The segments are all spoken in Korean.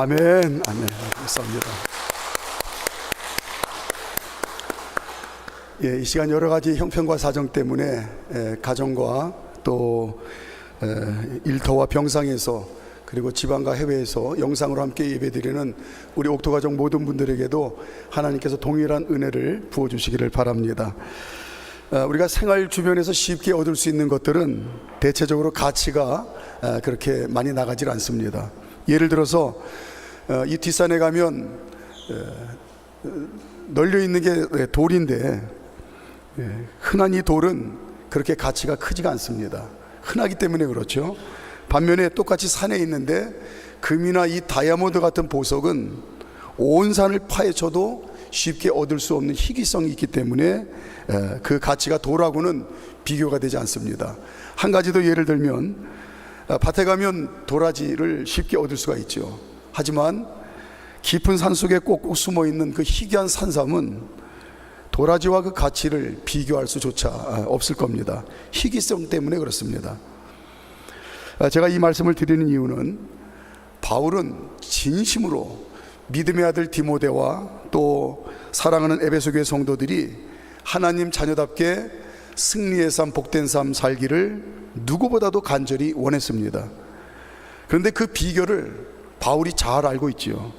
아멘. 감사합니다. 이 시간 여러 가지 형편과 사정 때문에 가정과 또 일터와 병상에서 그리고 지방과 해외에서 영상으로 함께 예배드리는 우리 옥토가족 모든 분들에게도 하나님께서 동일한 은혜를 부어주시기를 바랍니다. 우리가 생활 주변에서 쉽게 얻을 수 있는 것들은 대체적으로 가치가 그렇게 많이 나가질 않습니다. 예를 들어서 이 뒷산에 가면 널려있는 게 돌인데 흔한 이 돌은 그렇게 가치가 크지가 않습니다. 흔하기 때문에 그렇죠. 반면에 똑같이 산에 있는데 금이나 이 다이아몬드 같은 보석은 온 산을 파헤쳐도 쉽게 얻을 수 없는 희귀성이 있기 때문에 그 가치가 돌하고는 비교가 되지 않습니다. 한 가지 더 예를 들면 밭에 가면 도라지를 쉽게 얻을 수가 있죠. 하지만 깊은 산속에 꼭꼭 숨어있는 그 희귀한 산삼은 도라지와 그 가치를 비교할 수조차 없을 겁니다. 희귀성 때문에 그렇습니다. 제가 이 말씀을 드리는 이유는 바울은 진심으로 믿음의 아들 디모데와 또 사랑하는 에베소 교회 성도들이 하나님 자녀답게 승리의 삶, 복된 삶 살기를 누구보다도 간절히 원했습니다. 그런데 그 비결을 바울이 잘 알고 있지요.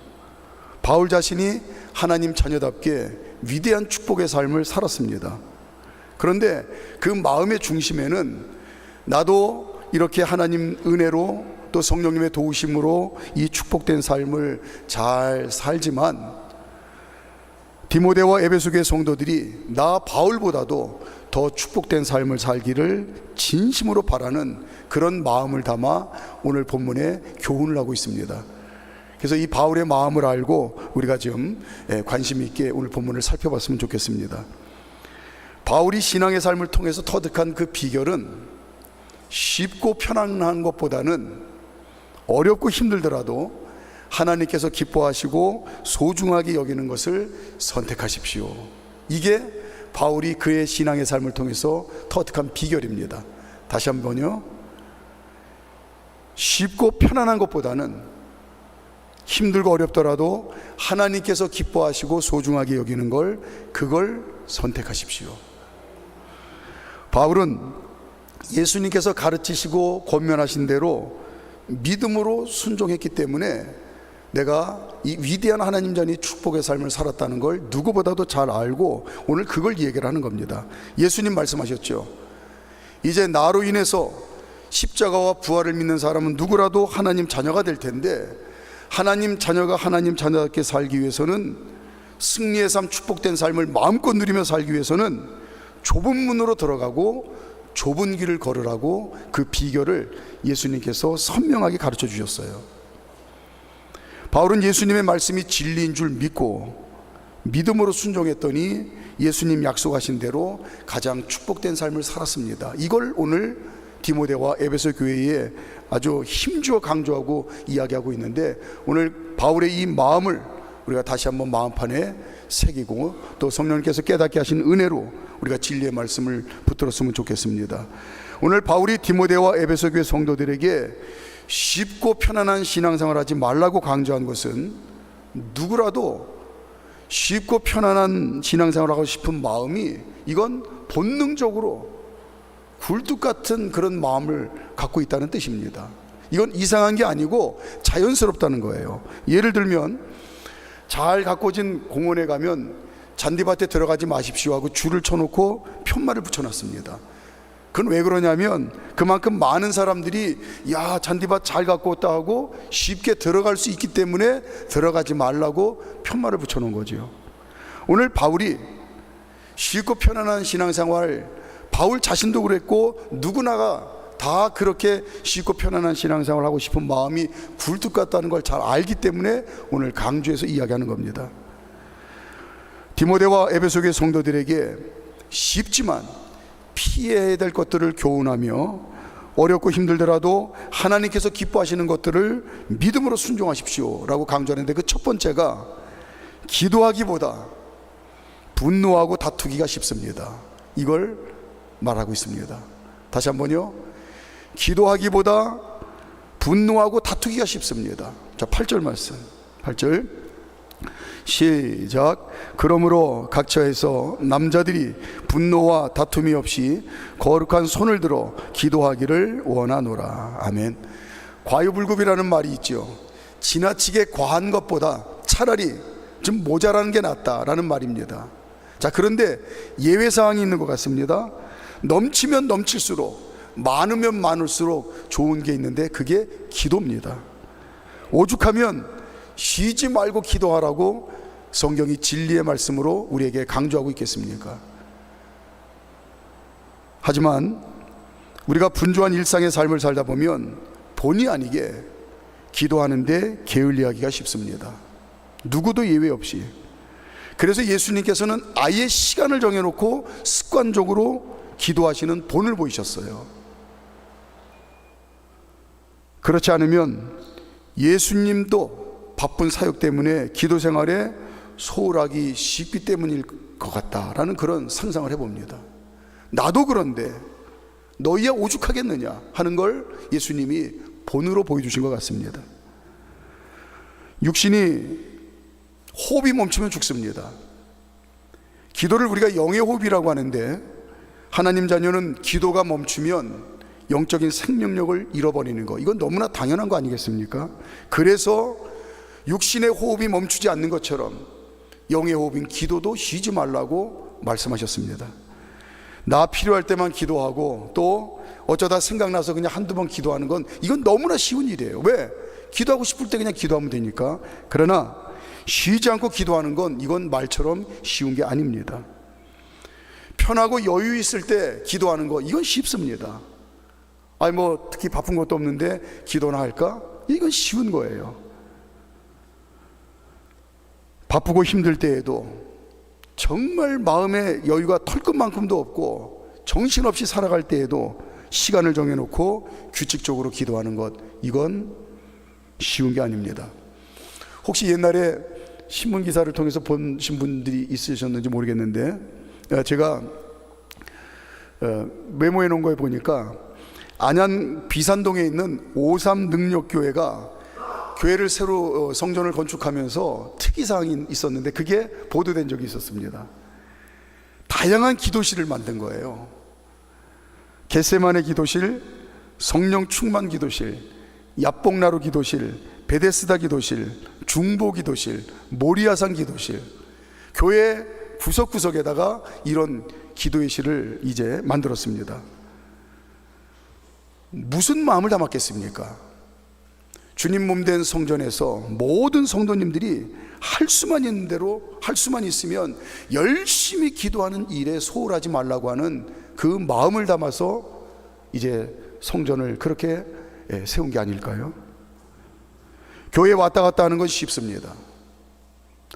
바울 자신이 하나님 자녀답게 위대한 축복의 삶을 살았습니다. 그런데 그 마음의 중심에는 나도 이렇게 하나님 은혜로 또 성령님의 도우심으로 이 축복된 삶을 잘 살지만 디모데와 에베소 교회 성도들이 나 바울보다도 더 축복된 삶을 살기를 진심으로 바라는 그런 마음을 담아 오늘 본문에 교훈을 하고 있습니다. 그래서 이 바울의 마음을 알고 우리가 좀 관심 있게 오늘 본문을 살펴봤으면 좋겠습니다. 바울이 신앙의 삶을 통해서 터득한 그 비결은 쉽고 편안한 것보다는 어렵고 힘들더라도 하나님께서 기뻐하시고 소중하게 여기는 것을 선택하십시오. 이게 바울이 그의 신앙의 삶을 통해서 터득한 비결입니다. 다시 한번요. 쉽고 편안한 것보다는 힘들고 어렵더라도 하나님께서 기뻐하시고 소중하게 여기는 그걸 선택하십시오. 바울은 예수님께서 가르치시고 권면하신 대로 믿음으로 순종했기 때문에 내가 이 위대한 하나님 자녀의 축복의 삶을 살았다는 걸 누구보다도 잘 알고 오늘 그걸 얘기를 하는 겁니다. 예수님 말씀하셨죠. 이제 나로 인해서 십자가와 부활을 믿는 사람은 누구라도 하나님 자녀가 될 텐데 하나님 자녀가 하나님 자녀답게 살기 위해서는 승리의 삶, 축복된 삶을 마음껏 누리며 살기 위해서는 좁은 문으로 들어가고 좁은 길을 걸으라고 그 비결을 예수님께서 선명하게 가르쳐 주셨어요. 바울은 예수님의 말씀이 진리인 줄 믿고 믿음으로 순종했더니 예수님 약속하신 대로 가장 축복된 삶을 살았습니다. 이걸 오늘 디모데와 에베소 교회에 아주 힘주어 강조하고 이야기하고 있는데 오늘 바울의 이 마음을 우리가 다시 한번 마음판에 새기고 또 성령님께서 깨닫게 하신 은혜로 우리가 진리의 말씀을 붙들었으면 좋겠습니다. 오늘 바울이 디모데와 에베소 교회 성도들에게 쉽고 편안한 신앙생활 하지 말라고 강조한 것은 누구라도 쉽고 편안한 신앙생활 하고 싶은 마음이 이건 본능적으로 굴뚝 같은 그런 마음을 갖고 있다는 뜻입니다. 이건 이상한 게 아니고 자연스럽다는 거예요. 예를 들면 잘 가꿔진 공원에 가면 잔디밭에 들어가지 마십시오 하고 줄을 쳐놓고 편말을 붙여놨습니다. 그건 왜 그러냐면 그만큼 많은 사람들이 야 잔디밭 잘 가꾸었다 하고 쉽게 들어갈 수 있기 때문에 들어가지 말라고 편말을 붙여놓은 거죠. 오늘 바울이 쉽고 편안한 신앙생활, 바울 자신도 그랬고 누구나가 다 그렇게 쉽고 편안한 신앙생활을 하고 싶은 마음이 굴뚝 같다는 걸 잘 알기 때문에 오늘 강조해서 이야기하는 겁니다. 디모데와 에베소 교회 성도들에게 쉽지만 피해야 될 것들을 교훈하며 어렵고 힘들더라도 하나님께서 기뻐하시는 것들을 믿음으로 순종하십시오 라고 강조하는데 그 첫 번째가 기도하기보다 분노하고 다투기가 쉽습니다. 이걸 말하고 있습니다. 다시 한번요. 기도하기보다 분노하고 다투기가 쉽습니다. 자, 8절 말씀. 8절 시작. 그러므로 각처에서 남자들이 분노와 다툼이 없이 거룩한 손을 들어 기도하기를 원하노라. 아멘. 과유불급이라는 말이 있죠. 지나치게 과한 것보다 차라리 좀 모자라는 게 낫다라는 말입니다. 자, 그런데 예외사항이 있는 것 같습니다. 넘치면 넘칠수록, 많으면 많을수록 좋은 게 있는데 그게 기도입니다. 오죽하면 쉬지 말고 기도하라고 성경이 진리의 말씀으로 우리에게 강조하고 있겠습니까? 하지만 우리가 분주한 일상의 삶을 살다 보면 본의 아니게 기도하는데 게을리하기가 쉽습니다. 누구도 예외 없이. 그래서 예수님께서는 아예 시간을 정해놓고 습관적으로 기도하시는 본을 보이셨어요. 그렇지 않으면 예수님도 바쁜 사역 때문에 기도 생활에 소홀하기 쉽기 때문일 것 같다라는 그런 상상을 해봅니다. 나도 그런데 너희야 오죽하겠느냐 하는 걸 예수님이 본으로 보여주신 것 같습니다. 육신이 호흡이 멈추면 죽습니다. 기도를 우리가 영의 호흡이라고 하는데, 하나님 자녀는 기도가 멈추면 영적인 생명력을 잃어버리는 거, 이건 너무나 당연한 거 아니겠습니까? 그래서 육신의 호흡이 멈추지 않는 것처럼 영의 호흡인 기도도 쉬지 말라고 말씀하셨습니다. 나 필요할 때만 기도하고 또 어쩌다 생각나서 그냥 한두 번 기도하는 건, 이건 너무나 쉬운 일이에요. 왜? 기도하고 싶을 때 그냥 기도하면 되니까. 그러나 쉬지 않고 기도하는 건, 이건 말처럼 쉬운 게 아닙니다. 편하고 여유 있을 때 기도하는 거, 이건 쉽습니다. 아니 뭐 특히 바쁜 것도 없는데 기도나 할까? 이건 쉬운 거예요. 바쁘고 힘들 때에도, 정말 마음에 여유가 털끝만큼도 없고 정신없이 살아갈 때에도 시간을 정해놓고 규칙적으로 기도하는 것, 이건 쉬운 게 아닙니다. 혹시 옛날에 신문기사를 통해서 보신 분들이 있으셨는지 모르겠는데, 제가 메모해 놓은 거에 보니까 안양 비산동에 있는 오삼능력교회가 교회를 새로 성전을 건축하면서 특이사항이 있었는데, 그게 보도된 적이 있었습니다. 다양한 기도실을 만든 거예요. 겟세마네 기도실, 성령 충만 기도실, 야복나루 기도실, 베데스다 기도실, 중보 기도실, 모리아산 기도실, 교회 구석구석에다가 이런 기도의 실을 이제 만들었습니다. 무슨 마음을 담았겠습니까? 주님 몸된 성전에서 모든 성도님들이 할 수만 있는 대로, 할 수만 있으면 열심히 기도하는 일에 소홀하지 말라고 하는 그 마음을 담아서 이제 성전을 그렇게 세운 게 아닐까요? 교회에 왔다 갔다 하는 건 쉽습니다.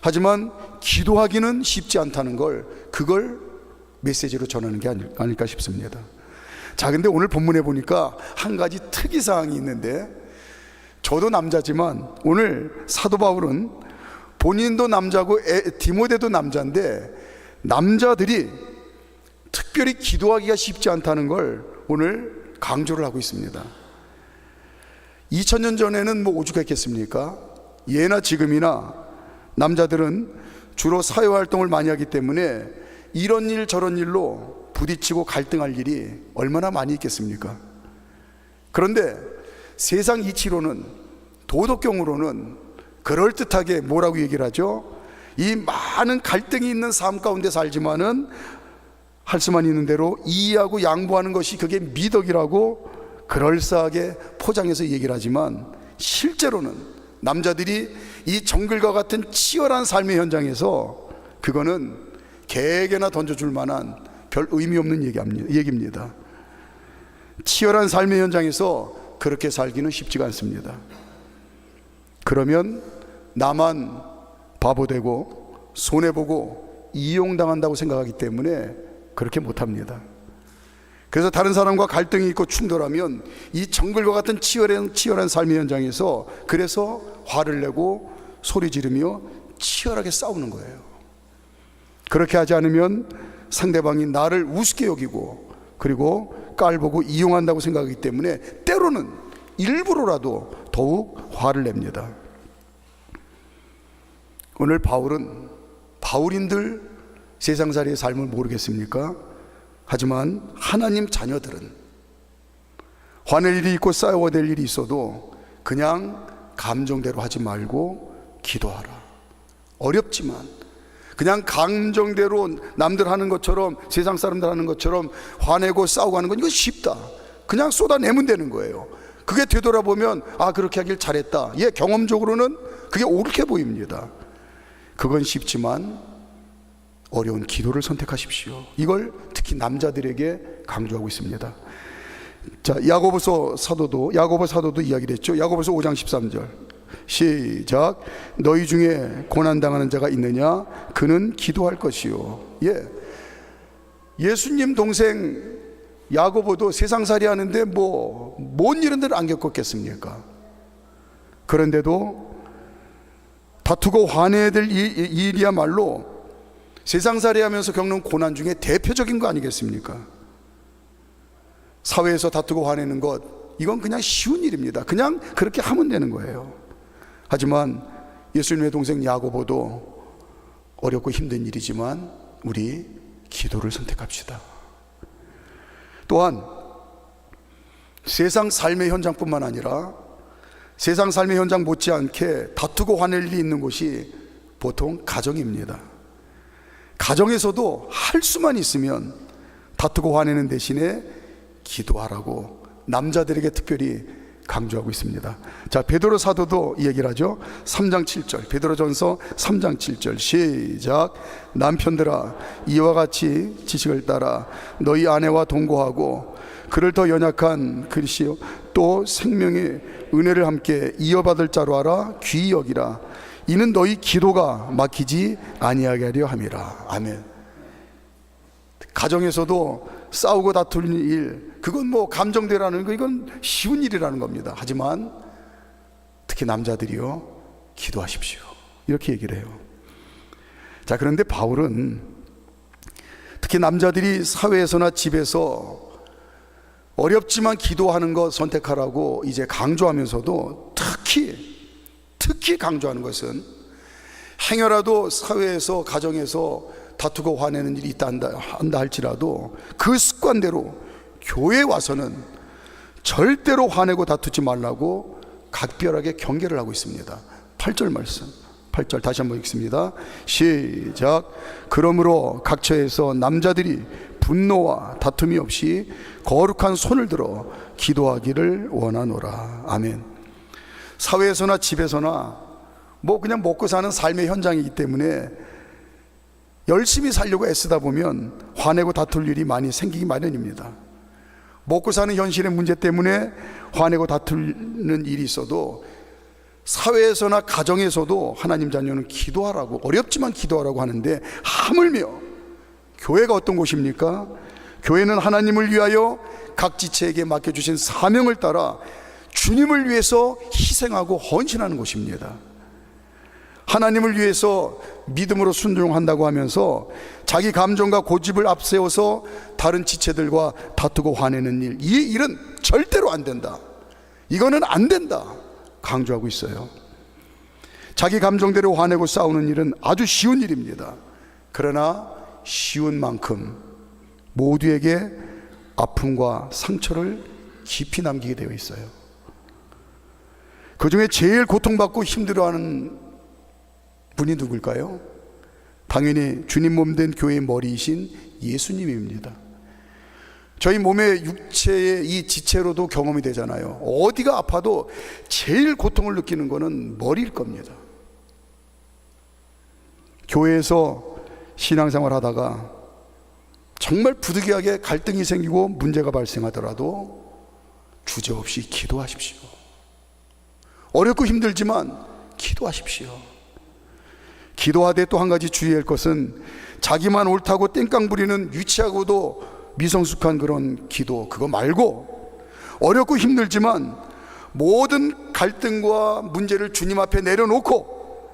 하지만 기도하기는 쉽지 않다는 걸, 그걸 메시지로 전하는 게 아닐까 싶습니다. 자, 근데 오늘 본문에 보니까 한 가지 특이사항이 있는데, 저도 남자지만 오늘 사도 바울은 본인도 남자고 디모데도 남자인데, 남자들이 특별히 기도하기가 쉽지 않다는 걸 오늘 강조를 하고 있습니다. 2000년 전에는 뭐 오죽했겠습니까? 예나 지금이나 남자들은 주로 사회활동을 많이 하기 때문에 이런 일 저런 일로 부딪히고 갈등할 일이 얼마나 많이 있겠습니까? 그런데 세상 이치로는, 도덕경으로는 그럴듯하게 뭐라고 얘기를 하죠? 이 많은 갈등이 있는 삶 가운데 살지만은 할 수만 있는 대로 이해하고 양보하는 것이 그게 미덕이라고 그럴싸하게 포장해서 얘기를 하지만, 실제로는 남자들이 이 정글과 같은 치열한 삶의 현장에서 그거는 개개나 던져줄 만한 별 의미 없는 얘기입니다. 치열한 삶의 현장에서 그렇게 살기는 쉽지가 않습니다. 그러면 나만 바보되고 손해보고 이용당한다고 생각하기 때문에 그렇게 못합니다. 그래서 다른 사람과 갈등이 있고 충돌하면 이 정글과 같은 치열한 삶의 현장에서 그래서 화를 내고 소리 지르며 치열하게 싸우는 거예요. 그렇게 하지 않으면 상대방이 나를 우습게 여기고, 그리고 깔보고 이용한다고 생각하기 때문에 때로는 일부러라도 더욱 화를 냅니다. 오늘 바울은 바울인들 세상살이의 삶을 모르겠습니까? 하지만 하나님 자녀들은 화낼 일이 있고 싸워야 될 일이 있어도 그냥 감정대로 하지 말고 기도하라. 어렵지만 그냥 감정대로 남들 하는 것처럼, 세상 사람들 하는 것처럼 화내고 싸우고 하는 건 이거 쉽다. 그냥 쏟아내면 되는 거예요. 그게 되돌아보면 아, 그렇게 하길 잘했다. 예, 경험적으로는 그게 옳게 보입니다. 그건 쉽지만 어려운 기도를 선택하십시오. 이걸 특히 남자들에게 강조하고 있습니다. 자, 야고보 사도도 이야기를 했죠. 야고보서 5장 13절 시작. 너희 중에 고난당하는 자가 있느냐? 그는 기도할 것이요. 예, 예수님 동생 야고보도 세상살이 하는데 뭔 일은 안 겪었겠습니까? 그런데도 다투고 화내야 될 일이야말로 세상살이 하면서 겪는 고난 중에 대표적인 거 아니겠습니까? 사회에서 다투고 화내는 것, 이건 그냥 쉬운 일입니다. 그냥 그렇게 하면 되는 거예요. 하지만 예수님의 동생 야고보도 어렵고 힘든 일이지만 우리 기도를 선택합시다. 또한 세상 삶의 현장뿐만 아니라 세상 삶의 현장 못지않게 다투고 화낼 일이 있는 곳이 보통 가정입니다. 가정에서도 할 수만 있으면 다투고 화내는 대신에 기도하라고 남자들에게 특별히 강조하고 있습니다. 자, 베드로 사도도 이 얘기를 하죠. 3장 7절 베드로전서 3장 7절 시작. 남편들아, 이와 같이 지식을 따라 너희 아내와 동거하고 그를 더 연약한 그리시요 또 생명의 은혜를 함께 이어받을 자로 알아 귀히 여기라. 이는 너희 기도가 막히지 아니하게 하려 함이라. 아멘. 가정에서도 싸우고 다투는 일, 그건 감정대로라는 거, 이건 쉬운 일이라는 겁니다. 하지만 특히 남자들이요, 기도하십시오. 이렇게 얘기를 해요. 자, 그런데 바울은 특히 남자들이 사회에서나 집에서 어렵지만 기도하는 것 선택하라고 이제 강조하면서도 특히 강조하는 것은 행여라도 사회에서, 가정에서 다투고 화내는 일이 있다 한다 할지라도 그 습관대로 교회에 와서는 절대로 화내고 다투지 말라고 각별하게 경계를 하고 있습니다. 8절 말씀, 8절 다시 한번 읽습니다. 시작. 그러므로 각처에서 남자들이 분노와 다툼이 없이 거룩한 손을 들어 기도하기를 원하노라. 아멘. 사회에서나 집에서나 그냥 먹고 사는 삶의 현장이기 때문에 열심히 살려고 애쓰다 보면 화내고 다툴 일이 많이 생기기 마련입니다. 먹고 사는 현실의 문제 때문에 화내고 다투는 일이 있어도 사회에서나 가정에서도 하나님 자녀는 기도하라고, 어렵지만 기도하라고 하는데, 하물며 교회가 어떤 곳입니까? 교회는 하나님을 위하여 각 지체에게 맡겨주신 사명을 따라 주님을 위해서 희생하고 헌신하는 곳입니다. 하나님을 위해서 믿음으로 순종한다고 하면서 자기 감정과 고집을 앞세워서 다른 지체들과 다투고 화내는 일, 이 일은 절대로 안 된다. 이거는 안 된다 강조하고 있어요. 자기 감정대로 화내고 싸우는 일은 아주 쉬운 일입니다. 그러나 쉬운 만큼 모두에게 아픔과 상처를 깊이 남기게 되어 있어요. 그 중에 제일 고통받고 힘들어하는 분이 누굴까요? 당연히 주님 몸된 교회의 머리이신 예수님입니다. 저희 몸의 육체의 이 지체로도 경험이 되잖아요. 어디가 아파도 제일 고통을 느끼는 것은 머리일 겁니다. 교회에서 신앙생활 하다가 정말 부득이하게 갈등이 생기고 문제가 발생하더라도 주저없이 기도하십시오. 어렵고 힘들지만 기도하십시오. 기도하되 또 한 가지 주의할 것은 자기만 옳다고 땡깡 부리는 유치하고도 미성숙한 그런 기도, 그거 말고 어렵고 힘들지만 모든 갈등과 문제를 주님 앞에 내려놓고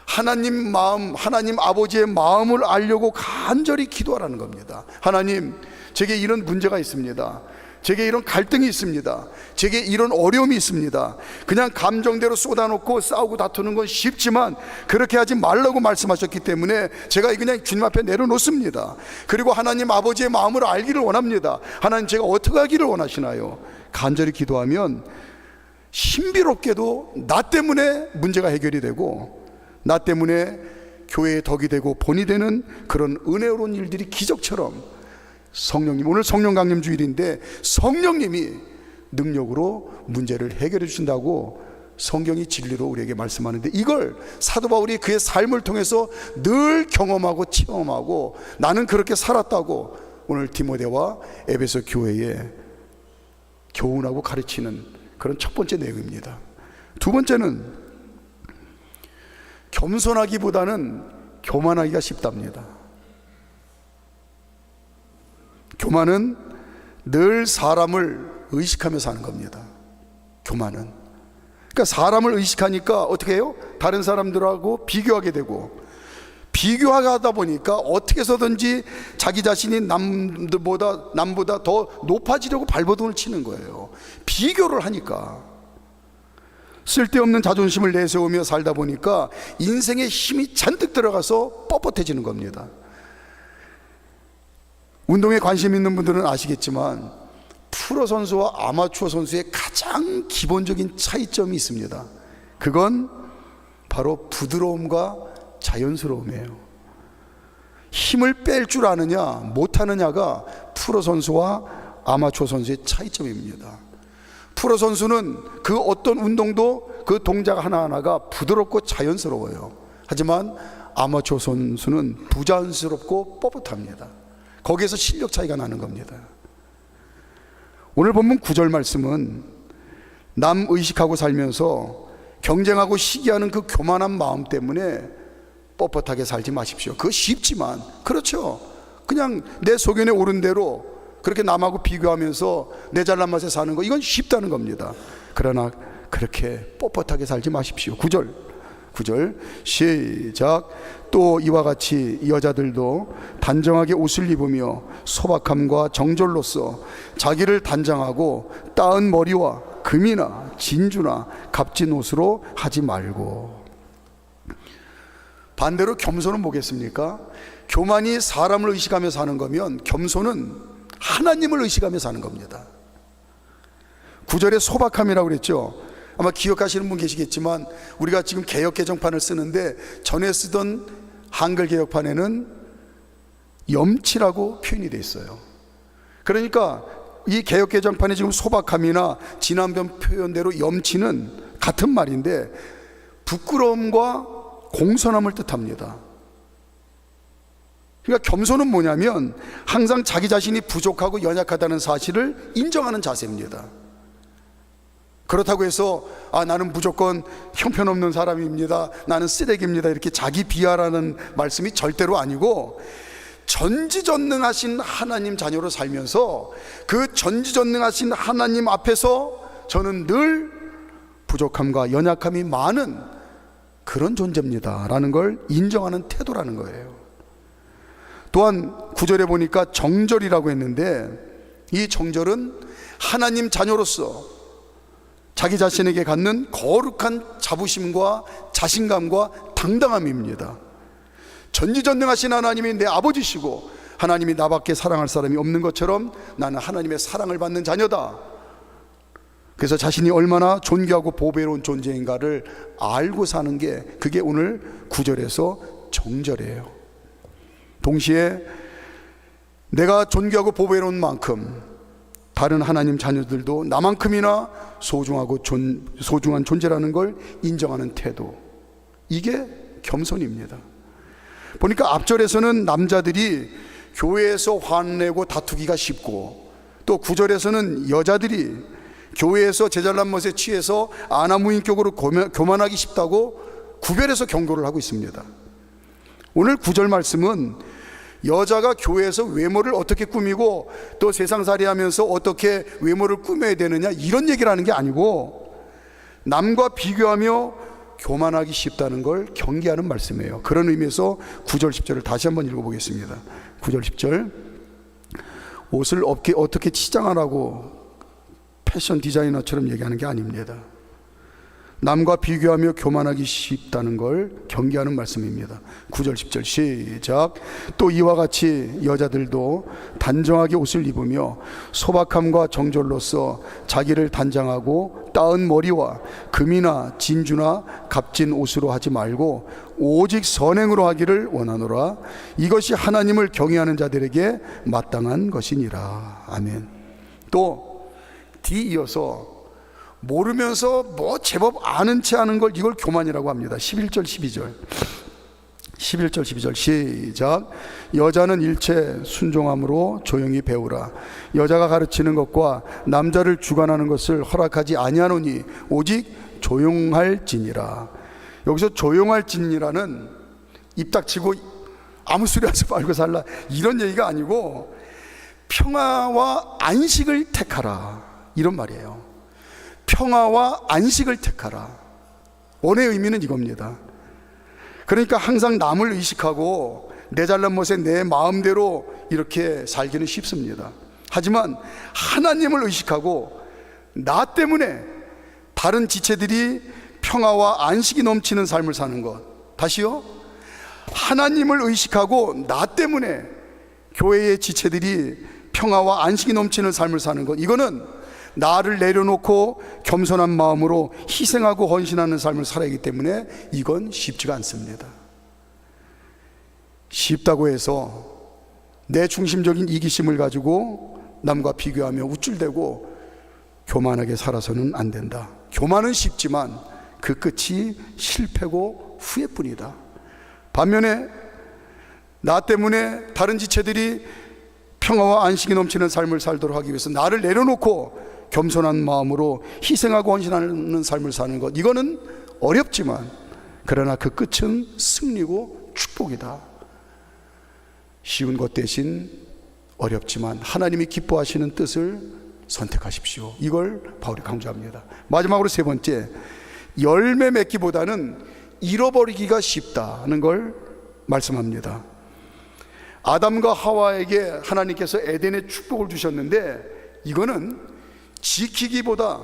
하나님 마음, 하나님 아버지의 마음을 알려고 간절히 기도하라는 겁니다. 하나님, 제게 이런 문제가 있습니다. 제게 이런 갈등이 있습니다. 제게 이런 어려움이 있습니다. 그냥 감정대로 쏟아놓고 싸우고 다투는 건 쉽지만 그렇게 하지 말라고 말씀하셨기 때문에 제가 그냥 주님 앞에 내려놓습니다. 그리고 하나님 아버지의 마음을 알기를 원합니다. 하나님, 제가 어떻게 하기를 원하시나요? 간절히 기도하면 신비롭게도 나 때문에 문제가 해결이 되고, 나 때문에 교회의 덕이 되고 본이 되는 그런 은혜로운 일들이 기적처럼, 성령님, 오늘 성령 강림 주일인데 성령님이 능력으로 문제를 해결해 주신다고 성경이 진리로 우리에게 말씀하는데, 이걸 사도 바울이 그의 삶을 통해서 늘 경험하고 체험하고 나는 그렇게 살았다고 오늘 디모데와 에베소 교회에 교훈하고 가르치는 그런 첫 번째 내용입니다. 두 번째는 겸손하기보다는 교만하기가 쉽답니다. 교만은 늘 사람을 의식하며 사는 겁니다. 교만은, 그러니까 사람을 의식하니까 어떻게 해요? 다른 사람들하고 비교하게 되고, 비교하다 보니까 어떻게 해서든지 자기 자신이 남보다 더 높아지려고 발버둥을 치는 거예요. 비교를 하니까. 쓸데없는 자존심을 내세우며 살다 보니까 인생에 힘이 잔뜩 들어가서 뻣뻣해지는 겁니다. 운동에 관심 있는 분들은 아시겠지만 프로 선수와 아마추어 선수의 가장 기본적인 차이점이 있습니다. 그건 바로 부드러움과 자연스러움이에요. 힘을 뺄 줄 아느냐 못하느냐가 프로 선수와 아마추어 선수의 차이점입니다. 프로 선수는 그 어떤 운동도 그 동작 하나하나가 부드럽고 자연스러워요. 하지만 아마추어 선수는 부자연스럽고 뻣뻣합니다. 거기에서 실력 차이가 나는 겁니다. 오늘 본문 9절 말씀은 남 의식하고 살면서 경쟁하고 시기하는 그 교만한 마음 때문에 뻣뻣하게 살지 마십시오. 그거 쉽지만, 그렇죠, 그냥 내 소견에 오른 대로 그렇게 남하고 비교하면서 내 잘난 맛에 사는 거, 이건 쉽다는 겁니다. 그러나 그렇게 뻣뻣하게 살지 마십시오. 9절 시작. 또 이와 같이 여자들도 단정하게 옷을 입으며 소박함과 정절로서 자기를 단장하고 따은 머리와 금이나 진주나 값진 옷으로 하지 말고. 반대로 겸손은 뭐겠습니까? 교만이 사람을 의식하며 사는 거면 겸손은 하나님을 의식하며 사는 겁니다. 9절에 소박함이라고 그랬죠. 아마 기억하시는 분 계시겠지만 우리가 지금 개역개정판을 쓰는데 전에 쓰던 한글 개역판에는 염치라고 표현이 되어 있어요. 그러니까 이 개역개정판에 지금 소박함이나 지난번 표현대로 염치는 같은 말인데 부끄러움과 공손함을 뜻합니다. 그러니까 겸손은 뭐냐면 항상 자기 자신이 부족하고 연약하다는 사실을 인정하는 자세입니다. 그렇다고 해서 나는 무조건 형편없는 사람입니다, 나는 쓰레기입니다, 이렇게 자기 비하라는 말씀이 절대로 아니고, 전지전능하신 하나님 자녀로 살면서 그 전지전능하신 하나님 앞에서 저는 늘 부족함과 연약함이 많은 그런 존재입니다 라는 걸 인정하는 태도라는 거예요. 또한 9절에 보니까 정절이라고 했는데, 이 정절은 하나님 자녀로서 자기 자신에게 갖는 거룩한 자부심과 자신감과 당당함입니다. 전지전능하신 하나님이 내 아버지시고 하나님이 나밖에 사랑할 사람이 없는 것처럼 나는 하나님의 사랑을 받는 자녀다. 그래서 자신이 얼마나 존귀하고 보배로운 존재인가를 알고 사는 게, 그게 오늘 9절에서 정절이에요. 동시에 내가 존귀하고 보배로운 만큼 다른 하나님 자녀들도 나만큼이나 소중한 존재라는 걸 인정하는 태도, 이게 겸손입니다. 보니까 앞절에서는 남자들이 교회에서 화내고 다투기가 쉽고, 또 9절에서는 여자들이 교회에서 제잘난 멋에 취해서 아나무인격으로 교만하기 쉽다고 구별해서 경고를 하고 있습니다. 오늘 9절 말씀은 여자가 교회에서 외모를 어떻게 꾸미고 또 세상살이 하면서 어떻게 외모를 꾸며야 되느냐, 이런 얘기를 하는 게 아니고 남과 비교하며 교만하기 쉽다는 걸 경계하는 말씀이에요. 그런 의미에서 9절 10절을 다시 한번 읽어보겠습니다. 9절 10절 옷을 어떻게 치장하라고 패션 디자이너처럼 얘기하는 게 아닙니다. 남과 비교하며 교만하기 쉽다는 걸 경계하는 말씀입니다. 9절 10절 시작. 또 이와 같이 여자들도 단정하게 옷을 입으며 소박함과 정절로서 자기를 단장하고 따은 머리와 금이나 진주나 값진 옷으로 하지 말고 오직 선행으로 하기를 원하노라. 이것이 하나님을 경외하는 자들에게 마땅한 것이니라. 아멘. 또 뒤이어서 모르면서 뭐 제법 아는 체 하는 걸 이걸 교만이라고 합니다. 11절 12절 시작. 여자는 일체 순종함으로 조용히 배우라. 여자가 가르치는 것과 남자를 주관하는 것을 허락하지 아니하노니 오직 조용할지니라. 여기서 조용할지니라는 입 닥치고 아무 소리 하지 말고 살라 이런 얘기가 아니고 평화와 안식을 택하라 이런 말이에요. 평화와 안식을 택하라. 원의 의미는 이겁니다. 그러니까 항상 남을 의식하고 내 잘난 못에 내 마음대로 이렇게 살기는 쉽습니다. 하지만 하나님을 의식하고 나 때문에 다른 지체들이 평화와 안식이 넘치는 삶을 사는 것. 다시요. 하나님을 의식하고 나 때문에 교회의 지체들이 평화와 안식이 넘치는 삶을 사는 것. 이거는 나를 내려놓고 겸손한 마음으로 희생하고 헌신하는 삶을 살아야 하기 때문에 이건 쉽지가 않습니다. 쉽다고 해서 내 중심적인 이기심을 가지고 남과 비교하며 우쭐대고 교만하게 살아서는 안 된다. 교만은 쉽지만 그 끝이 실패고 후회뿐이다. 반면에 나 때문에 다른 지체들이 평화와 안식이 넘치는 삶을 살도록 하기 위해서 나를 내려놓고 겸손한 마음으로 희생하고 헌신하는 삶을 사는 것, 이거는 어렵지만 그러나 그 끝은 승리고 축복이다. 쉬운 것 대신 어렵지만 하나님이 기뻐하시는 뜻을 선택하십시오. 이걸 바울이 강조합니다. 마지막으로 세 번째, 열매 맺기보다는 잃어버리기가 쉽다는 걸 말씀합니다. 아담과 하와에게 하나님께서 에덴의 축복을 주셨는데 이거는 지키기보다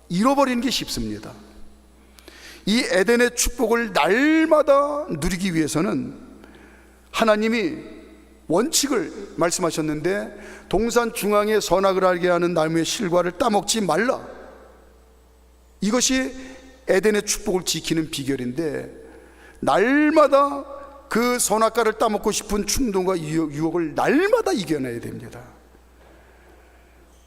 잃어버리는 게 쉽습니다. 이 에덴의 축복을 날마다 누리기 위해서는 하나님이 원칙을 말씀하셨는데 동산 중앙에 선악을 알게 하는 나무의 실과를 따먹지 말라. 이것이 에덴의 축복을 지키는 비결인데 날마다 그 선악과를 따먹고 싶은 충동과 유혹을 날마다 이겨내야 됩니다.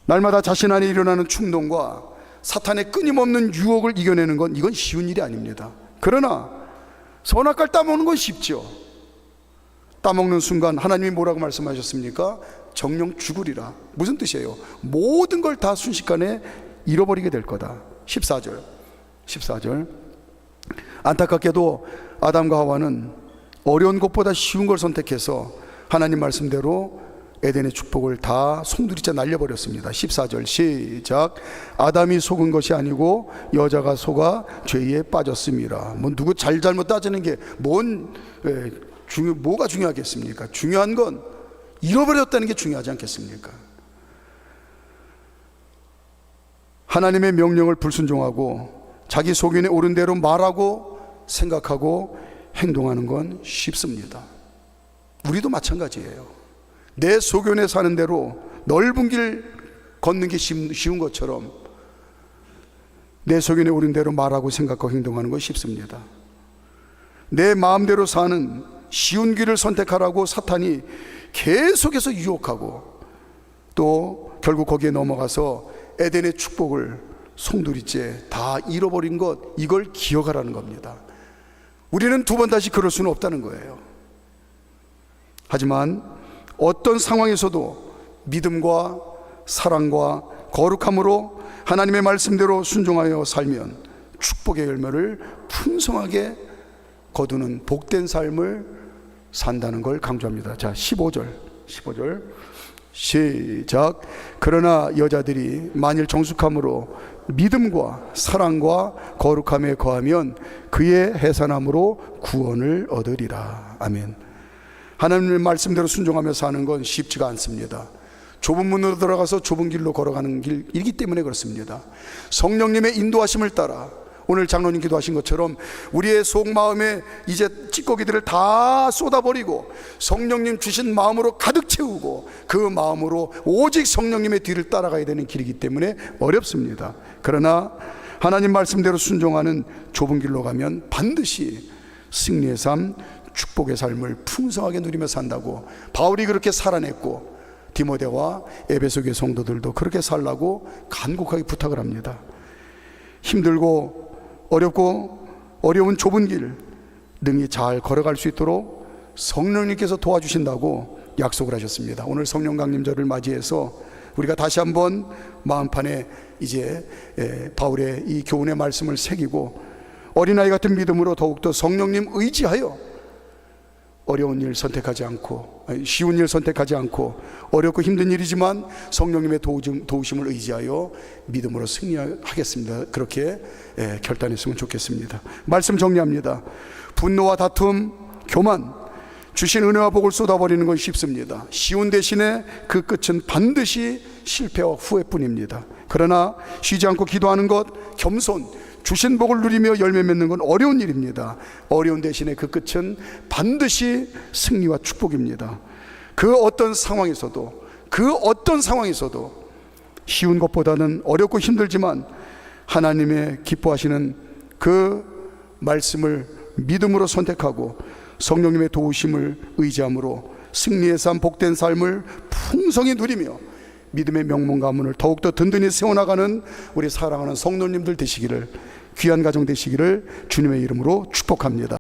날마다 자신 안에 일어나는 충동과 사탄의 끊임없는 유혹을 이겨내는 건 이건 쉬운 일이 아닙니다. 그러나 선악과를 따먹는 건 쉽죠. 따먹는 순간 하나님이 뭐라고 말씀하셨습니까? 정령 죽으리라. 무슨 뜻이에요? 모든 걸 다 순식간에 잃어버리게 될 거다. 14절 안타깝게도 아담과 하와는 어려운 것보다 쉬운 걸 선택해서 하나님 말씀대로 에덴의 축복을 다 송두리째 날려버렸습니다. 14절 시작. 아담이 속은 것이 아니고 여자가 속아 죄에 빠졌습니다. 뭐 누구 잘못 따지는 게 뭐가 중요하겠습니까? 중요한 건 잃어버렸다는 게 중요하지 않겠습니까? 하나님의 명령을 불순종하고 자기 속인에 옳은 대로 말하고 생각하고 행동하는 건 쉽습니다. 우리도 마찬가지예요. 내 소견에 사는 대로 넓은 길 걷는 게 쉬운 것처럼 내 소견에 옳은 대로 말하고 생각하고 행동하는 건 쉽습니다. 내 마음대로 사는 쉬운 길을 선택하라고 사탄이 계속해서 유혹하고 또 결국 거기에 넘어가서 에덴의 축복을 송두리째 다 잃어버린 것, 이걸 기억하라는 겁니다. 우리는 두 번 다시 그럴 수는 없다는 거예요. 하지만 어떤 상황에서도 믿음과 사랑과 거룩함으로 하나님의 말씀대로 순종하여 살면 축복의 열매를 풍성하게 거두는 복된 삶을 산다는 걸 강조합니다. 자, 15절 시작. 그러나 여자들이 만일 정숙함으로 믿음과 사랑과 거룩함에 거하면 그의 해산함으로 구원을 얻으리라. 아멘. 하나님의 말씀대로 순종하며 사는 건 쉽지가 않습니다. 좁은 문으로 들어가서 좁은 길로 걸어가는 길이기 때문에 그렇습니다. 성령님의 인도하심을 따라 오늘 장로님 기도하신 것처럼 우리의 속마음에 이제 찌꺼기들을 다 쏟아버리고 성령님 주신 마음으로 가득 채우고 그 마음으로 오직 성령님의 뒤를 따라가야 되는 길이기 때문에 어렵습니다. 그러나 하나님 말씀대로 순종하는 좁은 길로 가면 반드시 승리의 삶, 축복의 삶을 풍성하게 누리며 산다고 바울이 그렇게 살아냈고 디모데와 에베소 교회 성도들도 그렇게 살라고 간곡하게 부탁을 합니다. 힘들고 어렵고 어려운 좁은 길 능히 잘 걸어갈 수 있도록 성령님께서 도와주신다고 약속을 하셨습니다. 오늘 성령 강림절을 맞이해서 우리가 다시 한번 마음판에 이제 바울의 이 교훈의 말씀을 새기고 어린아이 같은 믿음으로 더욱더 성령님 의지하여 어려운 일 선택하지 않고, 쉬운 일 선택하지 않고, 어렵고 힘든 일이지만 성령님의 도우심을 의지하여 믿음으로 승리하겠습니다. 그렇게 결단했으면 좋겠습니다. 말씀 정리합니다. 분노와 다툼, 교만, 주신 은혜와 복을 쏟아버리는 건 쉽습니다. 쉬운 대신에 그 끝은 반드시 실패와 후회뿐입니다. 그러나 쉬지 않고 기도하는 것, 겸손, 주신 복을 누리며 열매 맺는 건 어려운 일입니다. 어려운 대신에 그 끝은 반드시 승리와 축복입니다. 그 어떤 상황에서도 쉬운 것보다는 어렵고 힘들지만 하나님의 기뻐하시는 그 말씀을 믿음으로 선택하고 성령님의 도우심을 의지함으로 승리의 삶, 복된 삶을 풍성히 누리며 믿음의 명문 가문을 더욱더 든든히 세워나가는 우리 사랑하는 성도님들 되시기를, 귀한 가정 되시기를 주님의 이름으로 축복합니다.